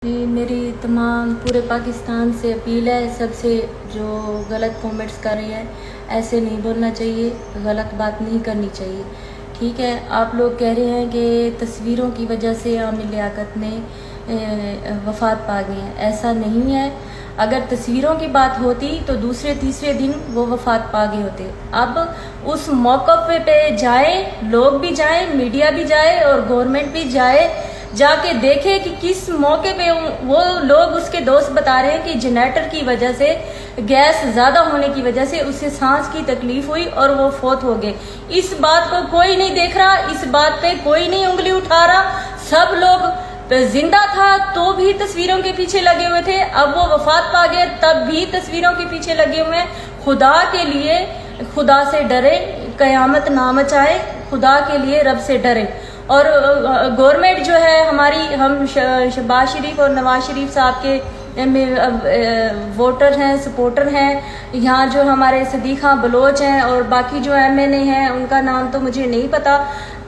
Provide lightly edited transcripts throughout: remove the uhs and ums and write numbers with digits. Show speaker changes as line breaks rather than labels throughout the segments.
मेरी तमाम पूरे पाकिस्तान से अपील है सबसे, जो गलत कमेंट्स कर रहे हैं ऐसे नहीं बोलना चाहिए, गलत बात नहीं करनी चाहिए। ठीक है, आप लोग कह रहे हैं कि तस्वीरों की वजह से आमिर लियाकत ने वफ़ात पा गए हैं, ऐसा नहीं है। अगर तस्वीरों की बात होती तो दूसरे तीसरे दिन वो वफ़ात पा गए होते। अब उस मौक़िफ़ पे जाएं, लोग भी जाएं, मीडिया भी जाए और गवर्नमेंट भी जाए, जाके देखे कि किस मौके पे वो लोग, उसके दोस्त बता रहे हैं कि जनरेटर की वजह से, गैस ज़्यादा होने की वजह से उसे सांस की तकलीफ हुई और वो फौत हो गए। इस बात को कोई नहीं देख रहा, इस बात पे कोई नहीं उंगली उठा रहा। सब लोग जिंदा था तो भी तस्वीरों के पीछे लगे हुए थे, अब वो वफात पा गए तब भी तस्वीरों के पीछे लगे हुए हैं। खुदा के लिए, खुदा से डरे, कयामत ना मचाए, खुदा के लिए रब से डरे। और गवर्नमेंट जो है हमारी, हम शहबाज शरीफ और नवाज शरीफ साहब के वोटर हैं, सपोर्टर हैं। यहाँ जो हमारे सदीक़ा बलोच हैं और बाकी जो MNA हैं उनका नाम तो मुझे नहीं पता,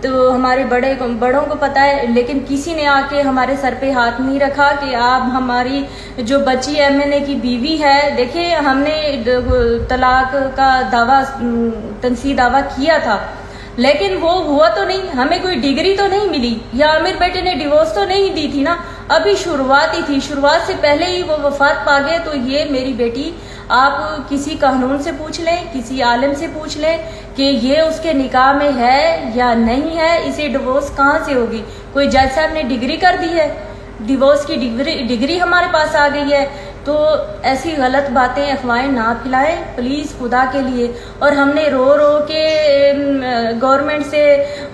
तो हमारे बड़ों को पता है, लेकिन किसी ने आके हमारे सर पे हाथ नहीं रखा कि आप, हमारी जो बच्ची MNA की बीवी है, देखिए हमने तलाक का दावा, तनसी दावा किया था, लेकिन वो हुआ तो नहीं, हमें कोई डिग्री तो नहीं मिली, या आमिर बेटे ने डिवोर्स तो नहीं दी थी ना। अभी शुरुआत ही थी, शुरुआत से पहले ही वो वफात पा गए। तो ये मेरी बेटी, आप किसी कानून से पूछ लें, किसी आलिम से पूछ लें कि ये उसके निकाह में है या नहीं है, इसे डिवोर्स कहाँ से होगी। कोई जज साहब ने डिग्री कर दी है, डिवोर्स की डिग्री हमारे पास आ गई है। तो ऐसी गलत बातें, अफवाहें ना फैलाएं प्लीज़, खुदा के लिए। और हमने रो रो के गवर्नमेंट से,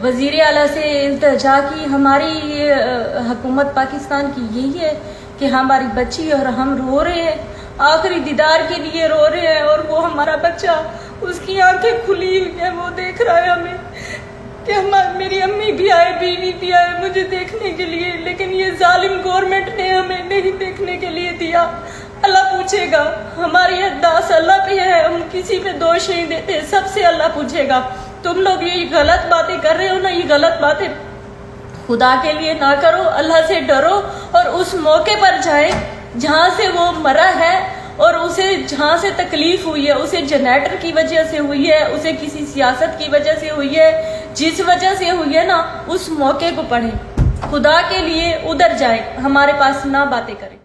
वज़ीर आला से इल्तिजा की। हमारी हुकूमत पाकिस्तान की यही है कि हमारी बच्ची, और हम रो रहे हैं, आखिरी दीदार के लिए रो रहे हैं, और वो हमारा बच्चा, उसकी आंखें खुली हुई है, वो देख रहा है हमें कि मेरी अम्मी भी आए, बीवी भी आए मुझे देखने के लिए, लेकिन ये जालिम गवर्नमेंट ने हमें नहीं देखने के लिए दिया। अल्लाह पूछेगा, हमारी अरदास अल्लाह पे है, हम किसी पे दोष नहीं देते, सबसे अल्लाह पूछेगा। तुम लोग ये गलत बातें कर रहे हो ना, ये गलत बातें खुदा के लिए ना करो, अल्लाह से डरो और उस मौके पर जाए जहाँ से वो मरा है, और उसे जहाँ से तकलीफ हुई है, उसे जनरेटर की वजह से हुई है, उसे किसी सियासत की वजह से हुई है, जिस वजह से हुई है ना, उस मौके को पढ़े, खुदा के लिए उधर जाए, हमारे पास ना बातें करें।